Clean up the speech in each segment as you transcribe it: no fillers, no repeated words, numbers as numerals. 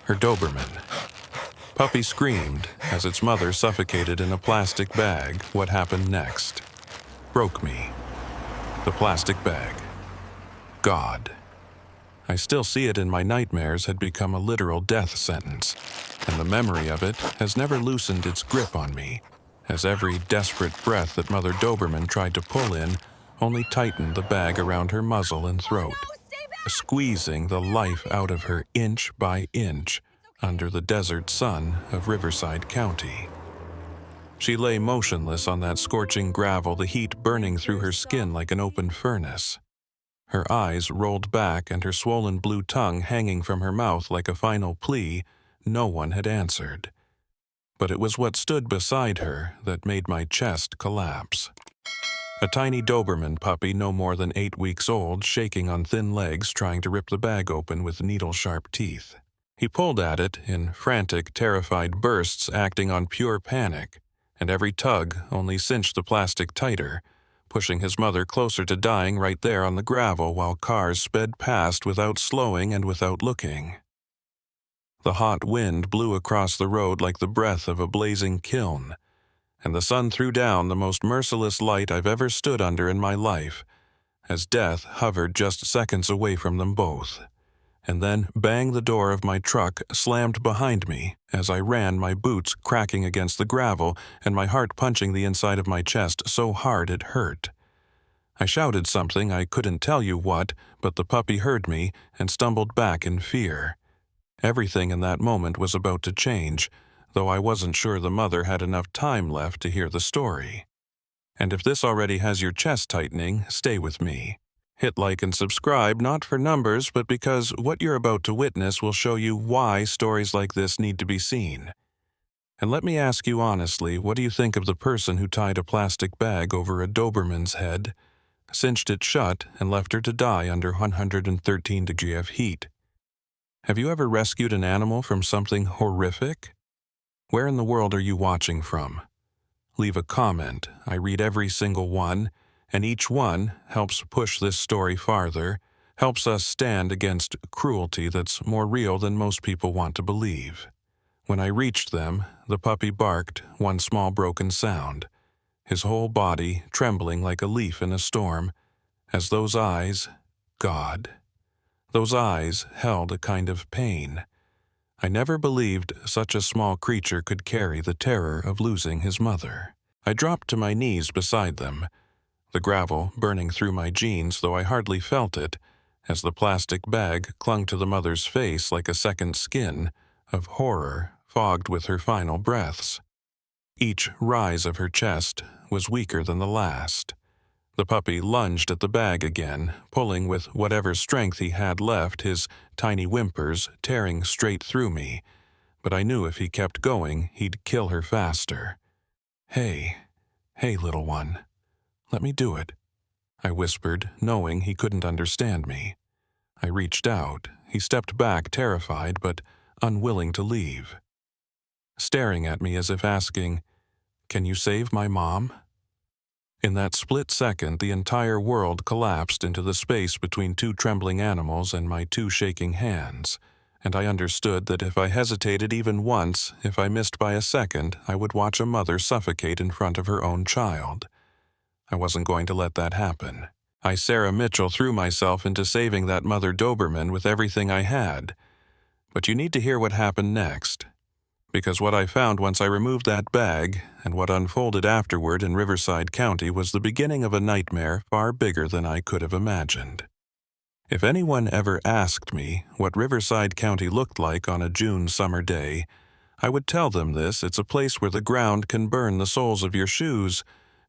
her Doberman. Puppy screamed as its mother suffocated in a plastic bag. What happened next broke me. The plastic bag. God. I still see it in my nightmares had become a literal death sentence, and the memory of it has never loosened its grip on me, as every desperate breath that Mother Doberman tried to pull in only tightened the bag around her muzzle and throat, squeezing the life out of her inch by inch under the desert sun of Riverside County. She lay motionless on that scorching gravel, the heat burning through her skin like an open furnace. Her eyes rolled back and her swollen blue tongue hanging from her mouth like a final plea no one had answered. But it was what stood beside her that made my chest collapse. A tiny Doberman puppy no more than 8 weeks old, shaking on thin legs, trying to rip the bag open with needle-sharp teeth. He pulled at it in frantic, terrified bursts, acting on pure panic, and every tug only cinched the plastic tighter, pushing his mother closer to dying right there on the gravel while cars sped past without slowing and without looking. The hot wind blew across the road like the breath of a blazing kiln, and the sun threw down the most merciless light I've ever stood under in my life, as death hovered just seconds away from them both. And then bang, the door of my truck slammed behind me as I ran, my boots cracking against the gravel and my heart punching the inside of my chest so hard it hurt. I shouted something, I couldn't tell you what, but the puppy heard me and stumbled back in fear. Everything in that moment was about to change, though I wasn't sure the mother had enough time left to hear the story. And if this already has your chest tightening, stay with me. Hit like and subscribe, not for numbers, but because what you're about to witness will show you why stories like this need to be seen. And let me ask you honestly, what do you think of the person who tied a plastic bag over a Doberman's head, cinched it shut, and left her to die under 113 degrees of heat? Have you ever rescued an animal from something horrific? Where in the world are you watching from? Leave a comment. I read every single one, and each one helps push this story farther, helps us stand against cruelty that's more real than most people want to believe. When I reached them, the puppy barked one small broken sound, his whole body trembling like a leaf in a storm, as those eyes, God, those eyes held a kind of pain. I never believed such a small creature could carry the terror of losing his mother. I dropped to my knees beside them, the gravel burning through my jeans, though I hardly felt it, as the plastic bag clung to the mother's face like a second skin of horror fogged with her final breaths. Each rise of her chest was weaker than the last. The puppy lunged at the bag again, pulling with whatever strength he had left, his tiny whimpers tearing straight through me, but I knew if he kept going, he'd kill her faster. Hey, little one. Let me do it, I whispered, knowing he couldn't understand me. I reached out. He stepped back, terrified but unwilling to leave, staring at me as if asking, "Can you save my mom?" In that split second, the entire world collapsed into the space between two trembling animals and my two shaking hands, and I understood that if I hesitated even once, if I missed by a second, I would watch a mother suffocate in front of her own child. I wasn't going to let that happen. I Sarah Mitchell threw myself into saving that Mother Doberman with everything I had. But you need to hear what happened next. Because what I found once I removed that bag, and what unfolded afterward in Riverside County, was the beginning of a nightmare far bigger than I could have imagined. If anyone ever asked me what Riverside County looked like on a June summer day, I would tell them this: it's a place where the ground can burn the soles of your shoes,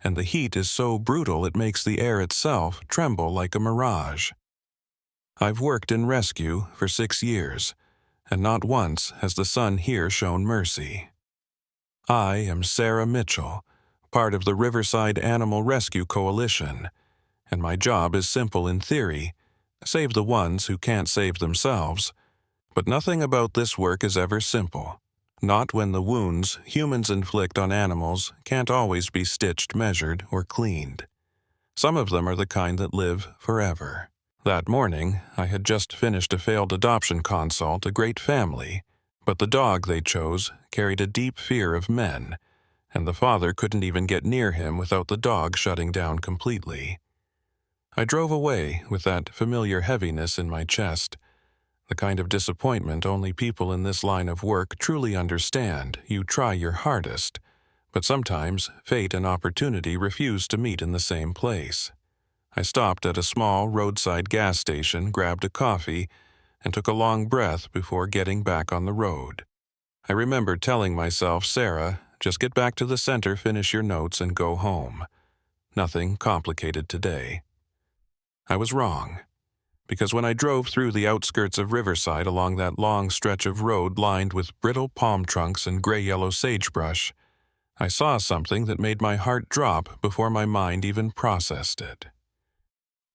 and the heat is so brutal it makes the air itself tremble like a mirage. I've worked in rescue for 6 years, and not once has the sun here shown mercy. I am Sarah Mitchell, part of the Riverside Animal Rescue Coalition, and my job is simple in theory: save the ones who can't save themselves. But nothing about this work is ever simple. Not when the wounds humans inflict on animals can't always be stitched, measured, or cleaned. Some of them are the kind that live forever. That morning, I had just finished a failed adoption consult, a great family, But the dog they chose carried a deep fear of men, and the father couldn't even get near him without the dog shutting down completely. I drove away with that familiar heaviness in my chest, the kind of disappointment only people in this line of work truly understand. You try your hardest, but sometimes fate and opportunity refuse to meet in the same place. I stopped at a small roadside gas station, grabbed a coffee, and took a long breath before getting back on the road. I remember telling myself, Sarah, just get back to the center, finish your notes, and go home. Nothing complicated today. I was wrong, because when I drove through the outskirts of Riverside along that long stretch of road lined with brittle palm trunks and gray-yellow sagebrush, I saw something that made my heart drop before my mind even processed it.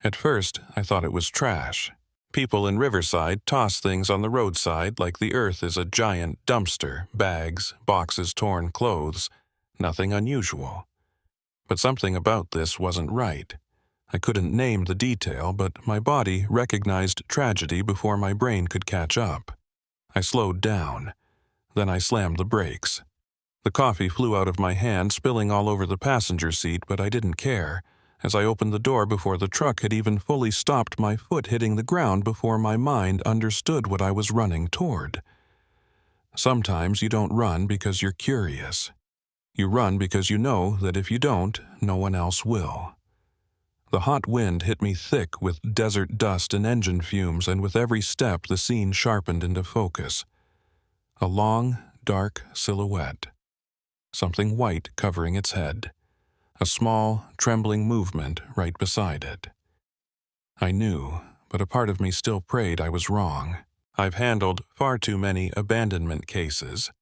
At first, I thought it was trash. People in Riverside toss things on the roadside like the earth is a giant dumpster, bags, boxes, torn clothes, nothing unusual. But something about this wasn't right. I couldn't name the detail, but my body recognized tragedy before my brain could catch up. I slowed down. Then I slammed the brakes. The coffee flew out of my hand, spilling all over the passenger seat, but I didn't care, as I opened the door before the truck had even fully stopped, my foot hitting the ground before my mind understood what I was running toward. Sometimes you don't run because you're curious. You run because you know that if you don't, no one else will. The hot wind hit me thick with desert dust and engine fumes, and with every step the scene sharpened into focus. A long, dark silhouette. Something white covering its head. A small, trembling movement right beside it. I knew, but a part of me still prayed I was wrong. I've handled far too many abandonment cases,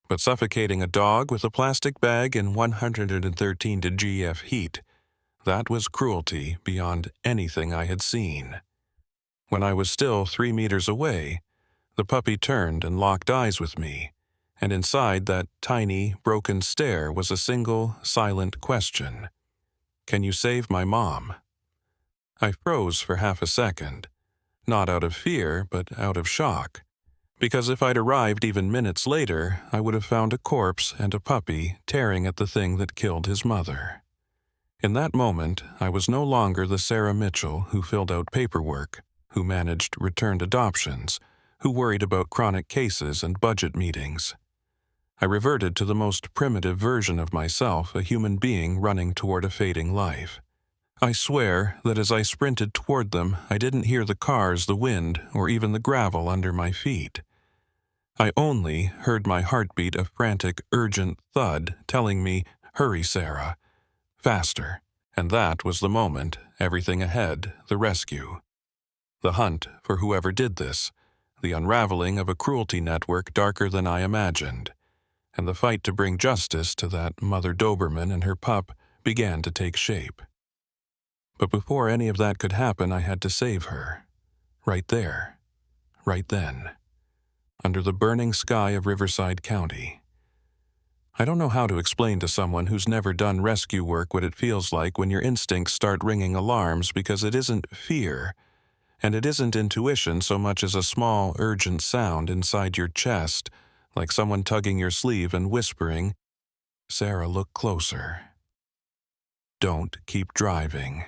but suffocating a dog with a plastic bag in 113 GF heat, that was cruelty beyond anything I had seen. When I was still 3 meters away, the puppy turned and locked eyes with me, and inside that tiny, broken stare was a single, silent question. Can you save my mom? I froze for half a second, not out of fear, but out of shock, because if I'd arrived even minutes later, I would have found a corpse and a puppy tearing at the thing that killed his mother. In that moment, I was no longer the Sarah Mitchell who filled out paperwork, who managed returned adoptions, who worried about chronic cases and budget meetings. I reverted to the most primitive version of myself, a human being running toward a fading life. I swear that as I sprinted toward them, I didn't hear the cars, the wind, or even the gravel under my feet. I only heard my heartbeat, a frantic, urgent thud telling me, hurry, Sarah. Faster. And that was the moment, everything ahead, the rescue. The hunt for whoever did this, the unraveling of a cruelty network darker than I imagined, and the fight to bring justice to that Mother Doberman and her pup began to take shape. But before any of that could happen, I had to save her. Right there. Right then. Under the burning sky of Riverside County. I don't know how to explain to someone who's never done rescue work what it feels like when your instincts start ringing alarms, because it isn't fear, and it isn't intuition so much as a small, urgent sound inside your chest, like someone tugging your sleeve and whispering, Sarah, look closer. Don't keep driving.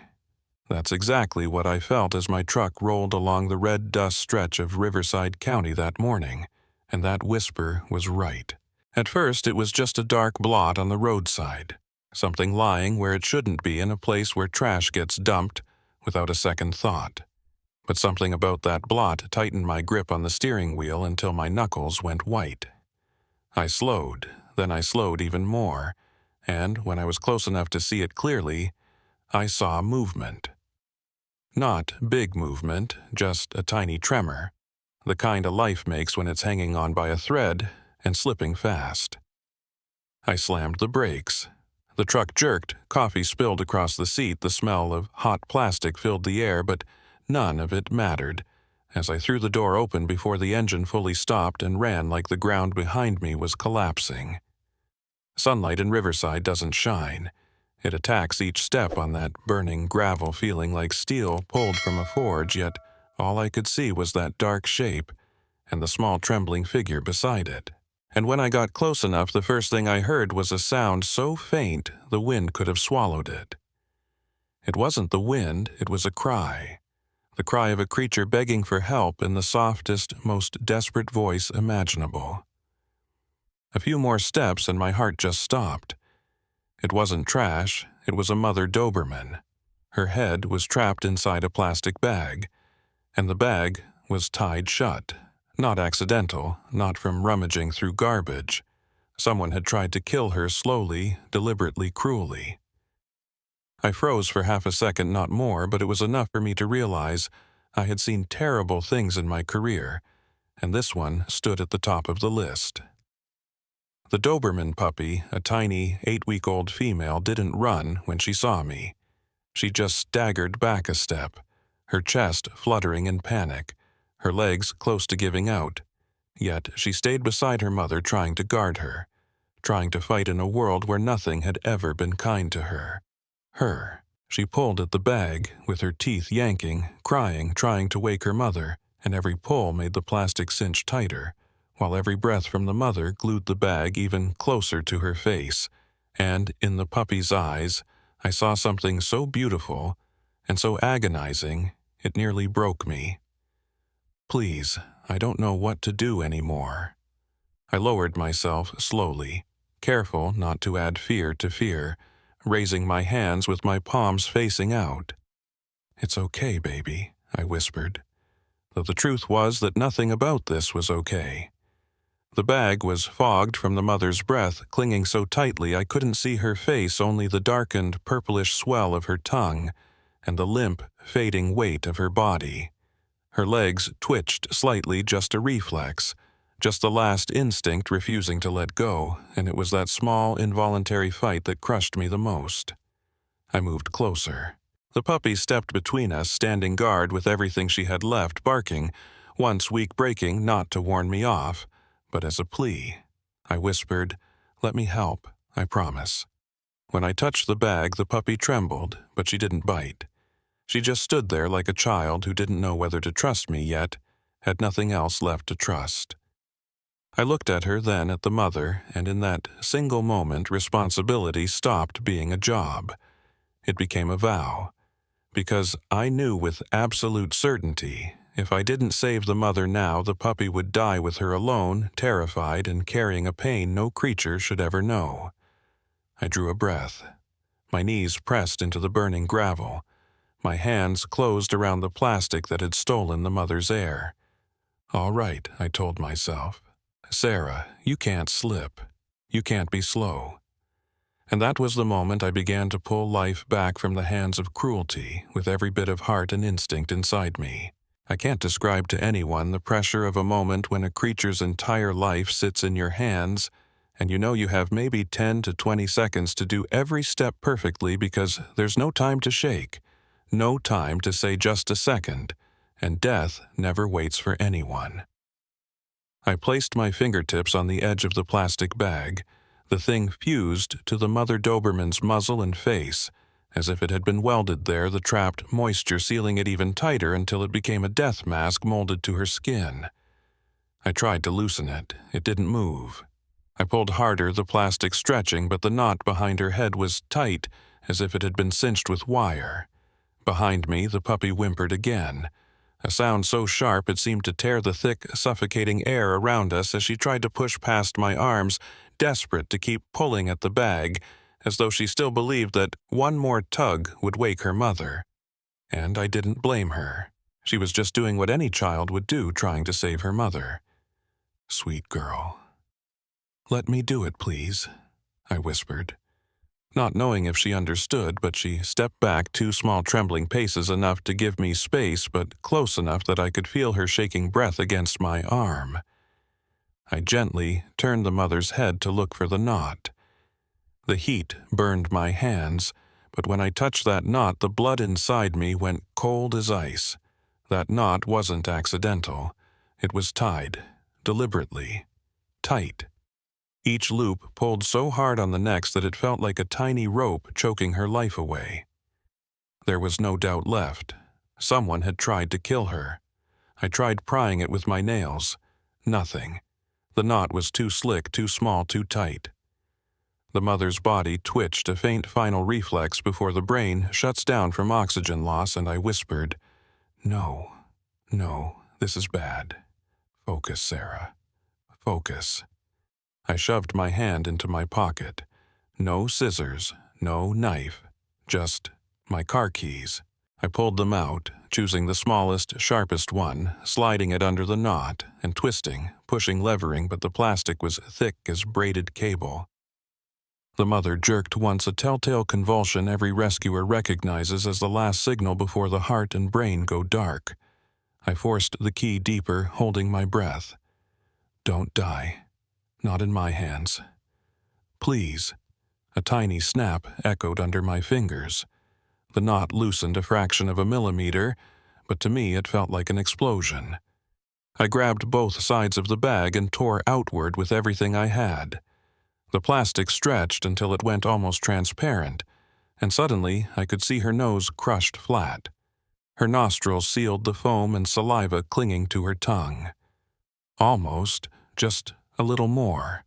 That's exactly what I felt as my truck rolled along the red dust stretch of Riverside County that morning, and that whisper was right. At first, it was just a dark blot on the roadside, something lying where it shouldn't be in a place where trash gets dumped without a second thought. But something about that blot tightened my grip on the steering wheel until my knuckles went white. I slowed, then I slowed even more, and when I was close enough to see it clearly, I saw movement. Not big movement, just a tiny tremor, the kind a life makes when it's hanging on by a thread and slipping fast. I slammed the brakes. The truck jerked, coffee spilled across the seat, the smell of hot plastic filled the air, but none of it mattered, as I threw the door open before the engine fully stopped and ran like the ground behind me was collapsing. Sunlight in Riverside doesn't shine. It attacks each step on that burning gravel, feeling like steel pulled from a forge, yet all I could see was that dark shape, and the small trembling figure beside it. And when I got close enough, the first thing I heard was a sound so faint the wind could have swallowed it. It wasn't the wind, it was a cry. The cry of a creature begging for help in the softest, most desperate voice imaginable. A few more steps and my heart just stopped. It wasn't trash, it was a mother Doberman. Her head was trapped inside a plastic bag, and the bag was tied shut. Not accidental, not from rummaging through garbage. Someone had tried to kill her slowly, deliberately, cruelly. I froze for half a second, not more, but it was enough for me to realize I had seen terrible things in my career, and this one stood at the top of the list. The Doberman puppy, a tiny 8-week-old female, didn't run when she saw me. She just staggered back a step, her chest fluttering in panic, her legs close to giving out. Yet she stayed beside her mother, trying to guard her, trying to fight in a world where nothing had ever been kind to her. She pulled at the bag, with her teeth yanking, crying, trying to wake her mother, and every pull made the plastic cinch tighter, while every breath from the mother glued the bag even closer to her face. And in the puppy's eyes, I saw something so beautiful and so agonizing, it nearly broke me. Please, I don't know what to do anymore. I lowered myself slowly, careful not to add fear to fear, raising my hands with my palms facing out. "It's okay, baby," I whispered, though the truth was that nothing about this was okay. The bag was fogged from the mother's breath, clinging so tightly I couldn't see her face, only the darkened, purplish swell of her tongue and the limp, fading weight of her body. Her legs twitched slightly, just a reflex, just the last instinct refusing to let go, and it was that small, involuntary fight that crushed me the most. I moved closer. The puppy stepped between us, standing guard with everything she had left, barking, once weak breaking, not to warn me off, but as a plea. I whispered, "Let me help, I promise." When I touched the bag, the puppy trembled, but she didn't bite. She just stood there like a child who didn't know whether to trust me yet, had nothing else left to trust. I looked at her, then at the mother, and in that single moment, responsibility stopped being a job. It became a vow, because I knew with absolute certainty, if I didn't save the mother now, the puppy would die with her alone, terrified and carrying a pain no creature should ever know. I drew a breath. My knees pressed into the burning gravel. My hands closed around the plastic that had stolen the mother's air. "All right," I told myself. "Sarah, you can't slip. You can't be slow." And that was the moment I began to pull life back from the hands of cruelty, with every bit of heart and instinct inside me. I can't describe to anyone the pressure of a moment when a creature's entire life sits in your hands, and you know you have maybe 10 to 20 seconds to do every step perfectly because there's no time to shake, no time to say just a second, and death never waits for anyone. I placed my fingertips on the edge of the plastic bag. The thing fused to the mother Doberman's muzzle and face, as if it had been welded there, the trapped moisture sealing it even tighter until it became a death mask molded to her skin. I tried to loosen it. It didn't move. I pulled harder, the plastic stretching, but the knot behind her head was tight, as if it had been cinched with wire. Behind me, the puppy whimpered again, a sound so sharp it seemed to tear the thick, suffocating air around us as she tried to push past my arms, desperate to keep pulling at the bag, as though she still believed that one more tug would wake her mother. And I didn't blame her. She was just doing what any child would do, trying to save her mother. "Sweet girl." "Let me do it, please," I whispered. Not knowing if she understood, but she stepped back 2 small trembling paces, enough to give me space, but close enough that I could feel her shaking breath against my arm. I gently turned the mother's head to look for the knot. The heat burned my hands, but when I touched that knot, the blood inside me went cold as ice. That knot wasn't accidental. It was tied, deliberately, tight. Each loop pulled so hard on the necks that it felt like a tiny rope choking her life away. There was no doubt left. Someone had tried to kill her. I tried prying it with my nails. Nothing. The knot was too slick, too small, too tight. The mother's body twitched, a faint final reflex before the brain shuts down from oxygen loss, and I whispered, "No, no, this is bad. Focus, Sarah. Focus." I shoved my hand into my pocket. No scissors, no knife, just my car keys. I pulled them out, choosing the smallest, sharpest one, sliding it under the knot, and twisting, pushing, levering, but the plastic was thick as braided cable. The mother jerked once, a telltale convulsion every rescuer recognizes as the last signal before the heart and brain go dark. I forced the key deeper, holding my breath. "Don't die. Not in my hands. Please." A tiny snap echoed under my fingers. The knot loosened a fraction of a millimeter, but to me it felt like an explosion. I grabbed both sides of the bag and tore outward with everything I had. The plastic stretched until it went almost transparent, and suddenly I could see her nose crushed flat. Her nostrils sealed the foam and saliva clinging to her tongue. Almost, just a little more.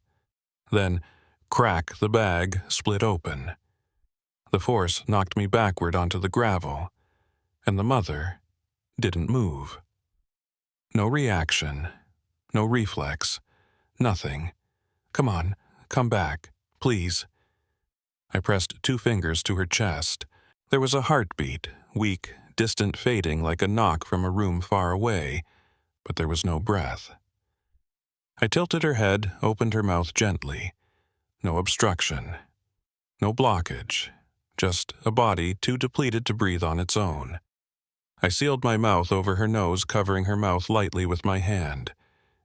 Then, crack, the bag split open. The force knocked me backward onto the gravel, and the mother didn't move. No reaction, no reflex, nothing. "Come on, come back, please." I pressed 2 fingers to her chest. There was a heartbeat, weak, distant, fading like a knock from a room far away, but there was no breath. I tilted her head, opened her mouth gently. No obstruction, no blockage, just a body too depleted to breathe on its own. I sealed my mouth over her nose, covering her mouth lightly with my hand.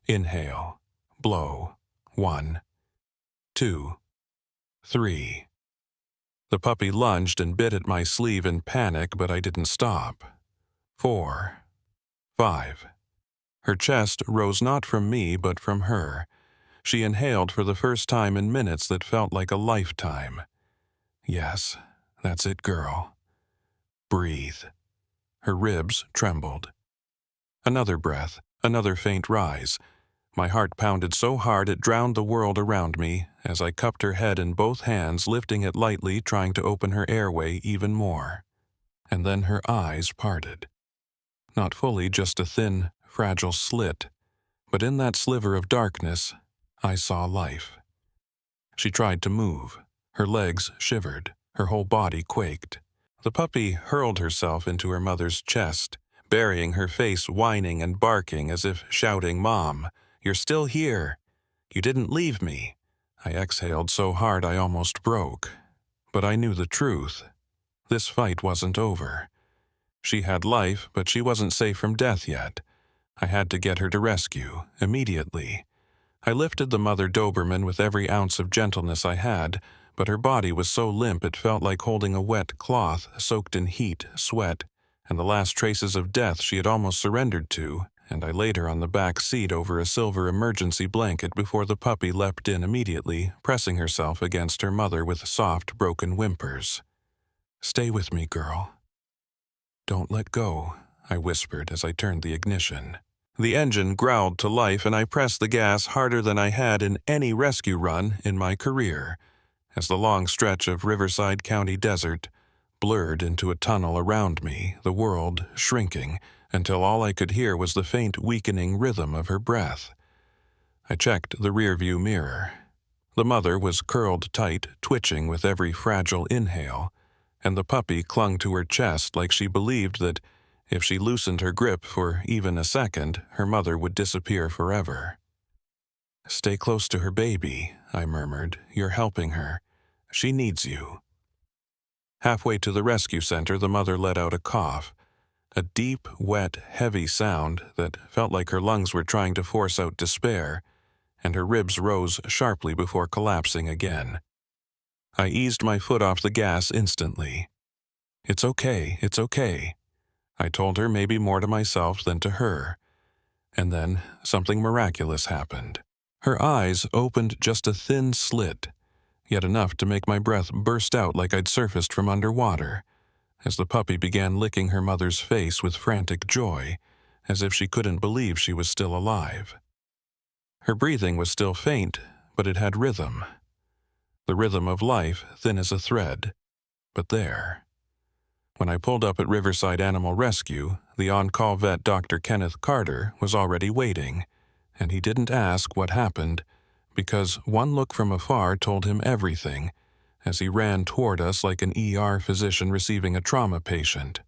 Inhale, blow. 1, 2, 3. The puppy lunged and bit at my sleeve in panic, but I didn't stop. 4, 5. Her chest rose not from me, but from her. She inhaled for the first time in minutes that felt like a lifetime. "Yes, that's it, girl. Breathe." Her ribs trembled. Another breath, another faint rise. My heart pounded so hard it drowned the world around me as I cupped her head in both hands, lifting it lightly, trying to open her airway even more. And then her eyes parted. Not fully, just a thin, fragile slit. But in that sliver of darkness, I saw life. She tried to move. Her legs shivered. Her whole body quaked. The puppy hurled herself into her mother's chest, burying her face, whining and barking as if shouting, "Mom, you're still here. You didn't leave me." I exhaled so hard I almost broke. But I knew the truth. This fight wasn't over. She had life, but she wasn't safe from death yet. I had to get her to rescue, immediately. I lifted the mother Doberman with every ounce of gentleness I had, but her body was so limp it felt like holding a wet cloth soaked in heat, sweat, and the last traces of death she had almost surrendered to, and I laid her on the back seat over a silver emergency blanket before the puppy leapt in immediately, pressing herself against her mother with soft, broken whimpers. "Stay with me, girl. Don't let go," I whispered as I turned the ignition. The engine growled to life, and I pressed the gas harder than I had in any rescue run in my career, as the long stretch of Riverside County desert blurred into a tunnel around me, the world shrinking, until all I could hear was the faint, weakening rhythm of her breath. I checked the rearview mirror. The mother was curled tight, twitching with every fragile inhale, and the puppy clung to her chest like she believed that if she loosened her grip for even a second, her mother would disappear forever. "Stay close to her, baby," I murmured. "You're helping her. She needs you." Halfway to the rescue center, the mother let out a cough, a deep, wet, heavy sound that felt like her lungs were trying to force out despair, and her ribs rose sharply before collapsing again. I eased my foot off the gas instantly. "It's okay, it's okay," I told her, maybe more to myself than to her. And then something miraculous happened. Her eyes opened just a thin slit, yet enough to make my breath burst out like I'd surfaced from underwater, as the puppy began licking her mother's face with frantic joy, as if she couldn't believe she was still alive. Her breathing was still faint, but it had rhythm. The rhythm of life, thin as a thread, but there. When I pulled up at Riverside Animal Rescue, the on-call vet Dr. Kenneth Carter was already waiting, and he didn't ask what happened, because one look from afar told him everything, as he ran toward us like an ER physician receiving a trauma patient.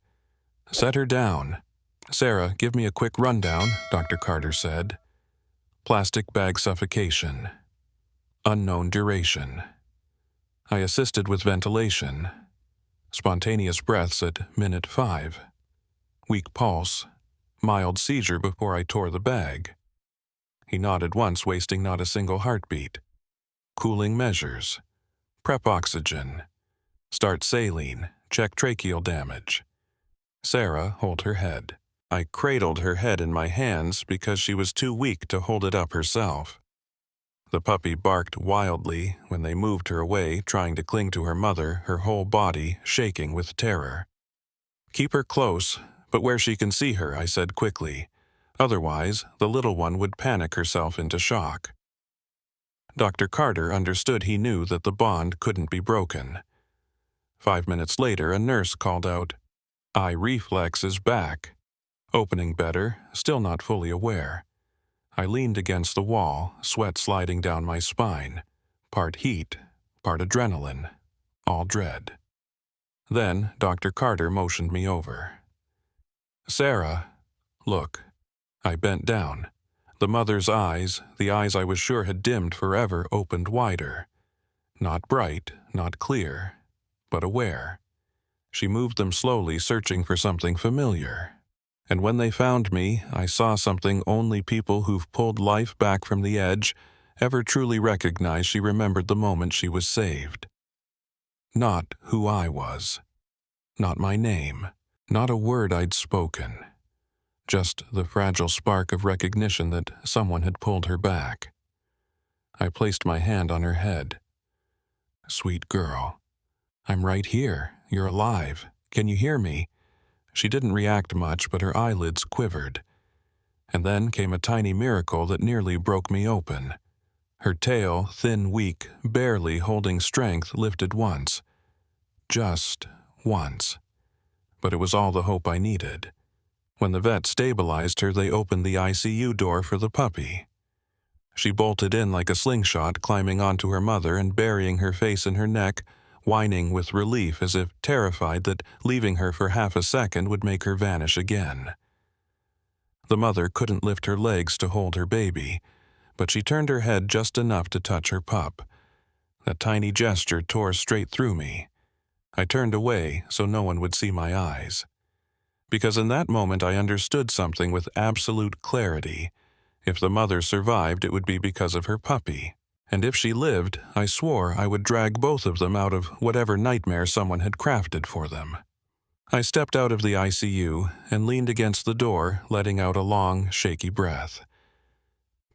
"Set her down. Sarah, give me a quick rundown," Dr. Carter said. Plastic bag suffocation. Unknown duration. I assisted with ventilation. Spontaneous breaths at minute 5. Weak pulse. Mild seizure before I tore the bag. He nodded once, wasting not a single heartbeat. Cooling measures. Prep oxygen. Start saline. Check tracheal damage. Sarah, hold her head. I cradled her head in my hands because she was too weak to hold it up herself. The puppy barked wildly when they moved her away, trying to cling to her mother, her whole body shaking with terror. "Keep her close, but where she can see her," I said quickly. Otherwise, the little one would panic herself into shock. Dr. Carter understood he knew that the bond couldn't be broken. 5 minutes later, a nurse called out, "Eye reflex is back." Opening better, still not fully aware. I leaned against the wall, sweat sliding down my spine. Part heat, part adrenaline, all dread. Then Dr. Carter motioned me over. "Sarah, look." I bent down. The mother's eyes, the eyes I was sure had dimmed forever, opened wider. Not bright, not clear, but aware. She moved them slowly, searching for something familiar. And when they found me, I saw something only people who've pulled life back from the edge ever truly recognize. She remembered the moment she was saved. Not who I was. Not my name. Not a word I'd spoken. Just the fragile spark of recognition that someone had pulled her back. I placed my hand on her head. "Sweet girl. I'm right here. You're alive. Can you hear me?" She didn't react much, but her eyelids quivered. And then came a tiny miracle that nearly broke me open. Her tail, thin, weak, barely holding strength, lifted once. Just once. But it was all the hope I needed. When the vet stabilized her, they opened the ICU door for the puppy. She bolted in like a slingshot, climbing onto her mother and burying her face in her neck, whining with relief as if terrified that leaving her for half a second would make her vanish again. The mother couldn't lift her legs to hold her baby, but she turned her head just enough to touch her pup. That tiny gesture tore straight through me. I turned away so no one would see my eyes. Because in that moment I understood something with absolute clarity. If the mother survived, it would be because of her puppy. And if she lived, I swore I would drag both of them out of whatever nightmare someone had crafted for them. I stepped out of the ICU and leaned against the door, letting out a long, shaky breath.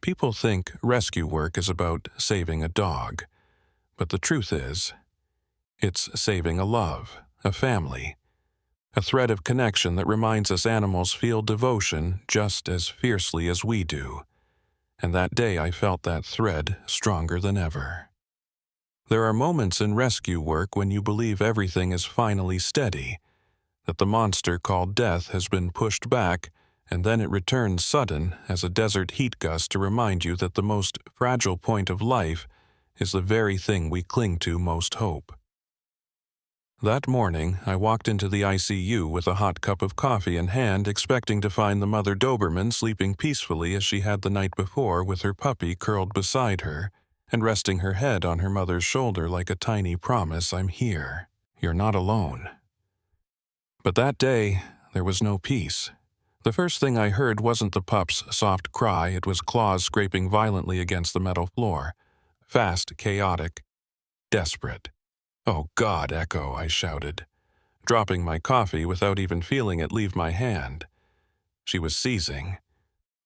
People think rescue work is about saving a dog. But the truth is, it's saving a love, a family, a thread of connection that reminds us animals feel devotion just as fiercely as we do. And that day I felt that thread stronger than ever. There are moments in rescue work when you believe everything is finally steady, that the monster called death has been pushed back, and then it returns sudden as a desert heat gust to remind you that the most fragile point of life is the very thing we cling to most hope. That morning, I walked into the ICU with a hot cup of coffee in hand, expecting to find the mother Doberman sleeping peacefully as she had the night before, with her puppy curled beside her and resting her head on her mother's shoulder like a tiny promise, "I'm here. You're not alone." But that day, there was no peace. The first thing I heard wasn't the pup's soft cry, it was claws scraping violently against the metal floor. Fast, chaotic, desperate. "Oh God, Echo," I shouted, dropping my coffee without even feeling it leave my hand. She was seizing.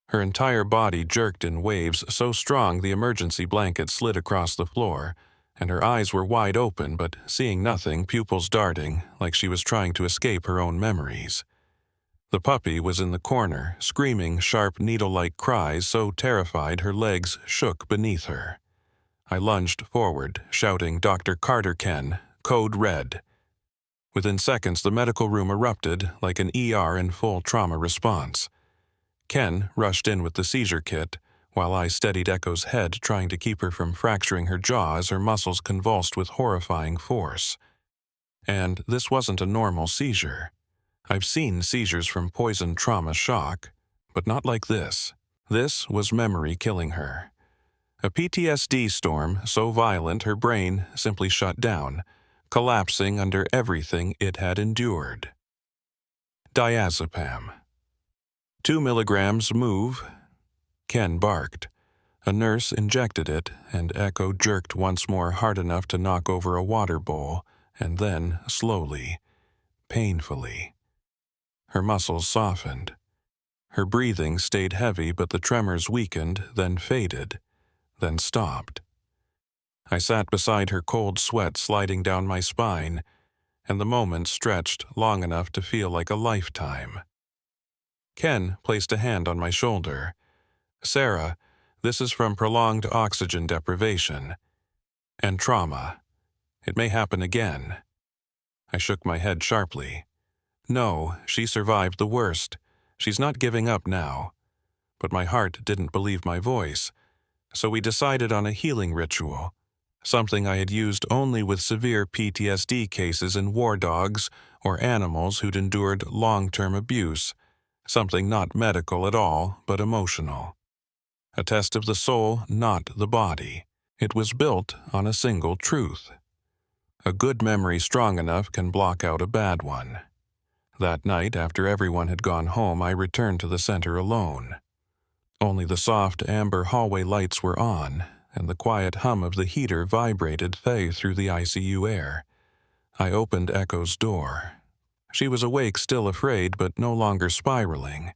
Her entire body jerked in waves so strong the emergency blanket slid across the floor, and her eyes were wide open but seeing nothing, pupils darting, like she was trying to escape her own memories. The puppy was in the corner, screaming sharp needle-like cries so terrified her legs shook beneath her. I lunged forward, shouting, "Dr. Carter, Ken, code red." Within seconds, the medical room erupted like an ER in full trauma response. Ken rushed in with the seizure kit, while I steadied Echo's head, trying to keep her from fracturing her jaw as her muscles convulsed with horrifying force. And this wasn't a normal seizure. I've seen seizures from poison trauma shock, but not like this. This was memory killing her. A PTSD storm so violent her brain simply shut down, collapsing under everything it had endured. Diazepam. 2 milligrams move. Ken barked. A nurse injected it, and Echo jerked once more hard enough to knock over a water bowl, and then slowly, painfully. Her muscles softened. Her breathing stayed heavy, but the tremors weakened, then faded, then stopped. I sat beside her, cold sweat sliding down my spine, and the moment stretched long enough to feel like a lifetime. Ken placed a hand on my shoulder. "Sarah, this is from prolonged oxygen deprivation and trauma. It may happen again." I shook my head sharply. No, she survived the worst. She's not giving up now. But my heart didn't believe my voice, so we decided on a healing ritual, something I had used only with severe PTSD cases in war dogs or animals who'd endured long-term abuse, something not medical at all, but emotional. A test of the soul, not the body. It was built on a single truth. A good memory strong enough can block out a bad one. That night, after everyone had gone home, I returned to the center alone. Only the soft amber hallway lights were on, and the quiet hum of the heater vibrated through the ICU air. I opened Echo's door. She was awake, still afraid, but no longer spiraling.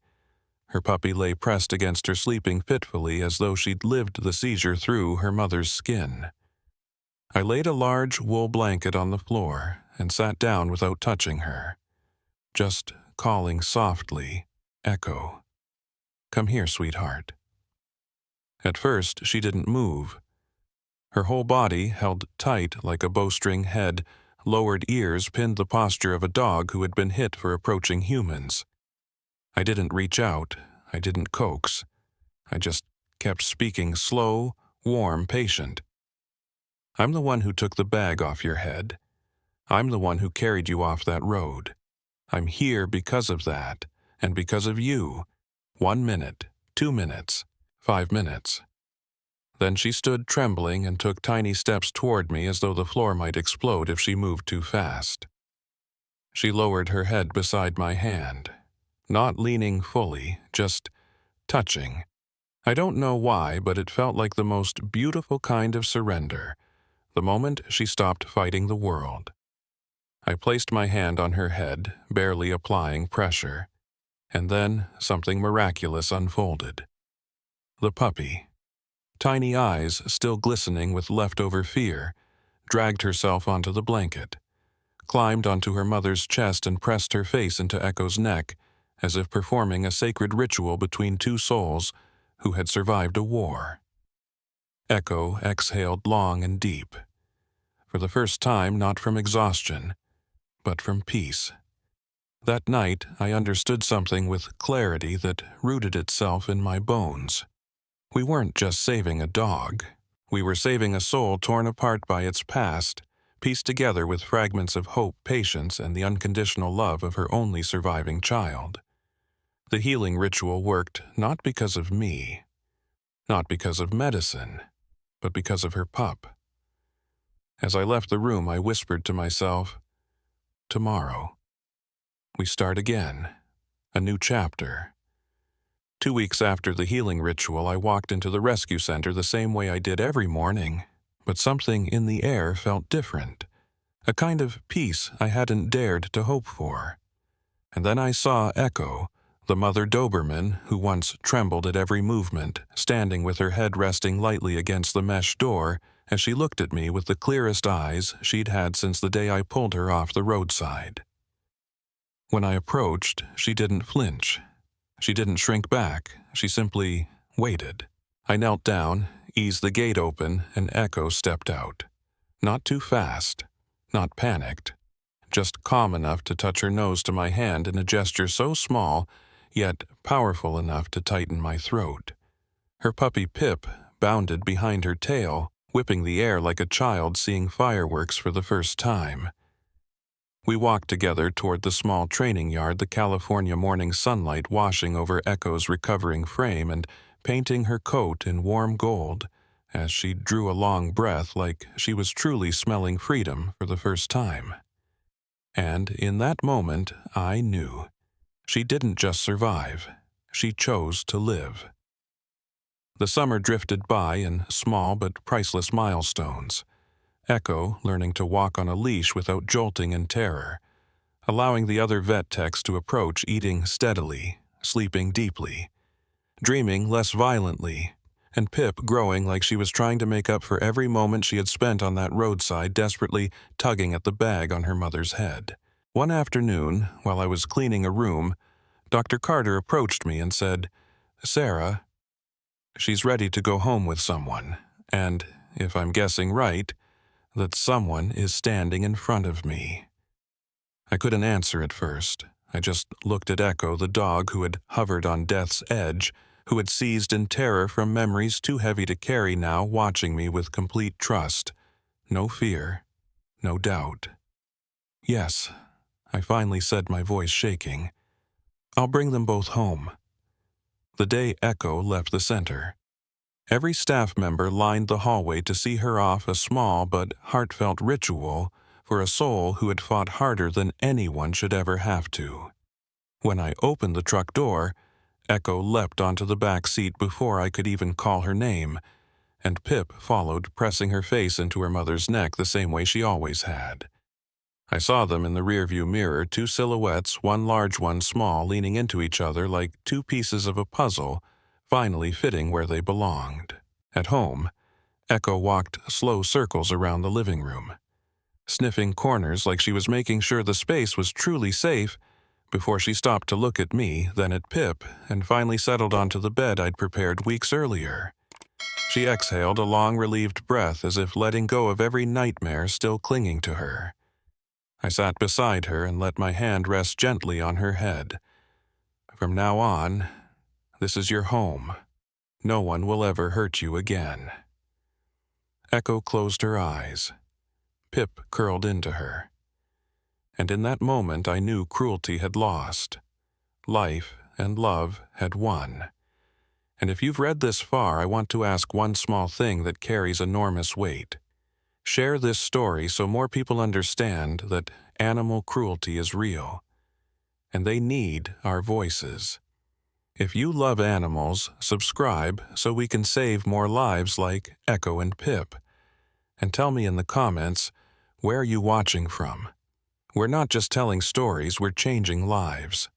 Her puppy lay pressed against her, sleeping fitfully as though she'd lived the seizure through her mother's skin. I laid a large wool blanket on the floor and sat down without touching her, just calling softly, "Echo, come here, sweetheart." At first, she didn't move. Her whole body held tight like a bowstring head, lowered ears pinned the posture of a dog who had been hit for approaching humans. I didn't reach out, I didn't coax. I just kept speaking, slow, warm, patient. "I'm the one who took the bag off your head. I'm the one who carried you off that road. I'm here because of that, and because of you. 1 minute, 2 minutes, 5 minutes. Then she stood trembling and took tiny steps toward me as though the floor might explode if she moved too fast. She lowered her head beside my hand, not leaning fully, just touching. I don't know why, but it felt like the most beautiful kind of surrender, the moment she stopped fighting the world. I placed my hand on her head, barely applying pressure, and then something miraculous unfolded. The puppy, tiny eyes still glistening with leftover fear, dragged herself onto the blanket, climbed onto her mother's chest and pressed her face into Echo's neck, as if performing a sacred ritual between two souls who had survived a war. Echo exhaled long and deep, for the first time not from exhaustion, but from peace. That night, I understood something with clarity that rooted itself in my bones. We weren't just saving a dog. We were saving a soul torn apart by its past, pieced together with fragments of hope, patience, and the unconditional love of her only surviving child. The healing ritual worked not because of me, not because of medicine, but because of her pup. As I left the room, I whispered to myself, "Tomorrow, we start again, a new chapter." 2 weeks after the healing ritual, I walked into the rescue center the same way I did every morning, but something in the air felt different, a kind of peace I hadn't dared to hope for. And then I saw Echo, the mother Doberman who once trembled at every movement, standing with her head resting lightly against the mesh door as she looked at me with the clearest eyes she'd had since the day I pulled her off the roadside. When I approached, she didn't flinch. She didn't shrink back. She simply waited. I knelt down, eased the gate open, and Echo stepped out. Not too fast, not panicked, just calm enough to touch her nose to my hand in a gesture so small, yet powerful enough to tighten my throat. Her puppy Pip bounded behind her tail, whipping the air like a child seeing fireworks for the first time. We walked together toward the small training yard, the California morning sunlight washing over Echo's recovering frame and painting her coat in warm gold as she drew a long breath like she was truly smelling freedom for the first time. And in that moment, I knew. She didn't just survive. She chose to live. The summer drifted by in small but priceless milestones. Echo learning to walk on a leash without jolting in terror, allowing the other vet techs to approach, eating steadily, sleeping deeply, dreaming less violently, and Pip growing like she was trying to make up for every moment she had spent on that roadside, desperately tugging at the bag on her mother's head. One afternoon, while I was cleaning a room, Dr. Carter approached me and said, "Sarah, she's ready to go home with someone, and, if I'm guessing right, that someone is standing in front of me." I couldn't answer at first. I just looked at Echo, the dog who had hovered on death's edge, who had seized in terror from memories too heavy to carry now, watching me with complete trust. No fear, no doubt. "Yes," I finally said, my voice shaking. "I'll bring them both home." The day Echo left the center, every staff member lined the hallway to see her off, a small but heartfelt ritual for a soul who had fought harder than anyone should ever have to. When I opened the truck door, Echo leapt onto the back seat before I could even call her name, and Pip followed, pressing her face into her mother's neck the same way she always had. I saw them in the rearview mirror, two silhouettes, one large, one small, leaning into each other like two pieces of a puzzle, finally fitting where they belonged. At home, Echo walked slow circles around the living room, sniffing corners like she was making sure the space was truly safe before she stopped to look at me, then at Pip, and finally settled onto the bed I'd prepared weeks earlier. She exhaled a long, relieved breath as if letting go of every nightmare still clinging to her. I sat beside her and let my hand rest gently on her head. "From now on, this is your home. No one will ever hurt you again." Echo closed her eyes. Pip curled into her. And in that moment I knew cruelty had lost. Life and love had won. And if you've read this far, I want to ask one small thing that carries enormous weight. Share this story so more people understand that animal cruelty is real, and they need our voices. If you love animals, subscribe so we can save more lives like Echo and Pip. And tell me in the comments, where are you watching from? We're not just telling stories, we're changing lives.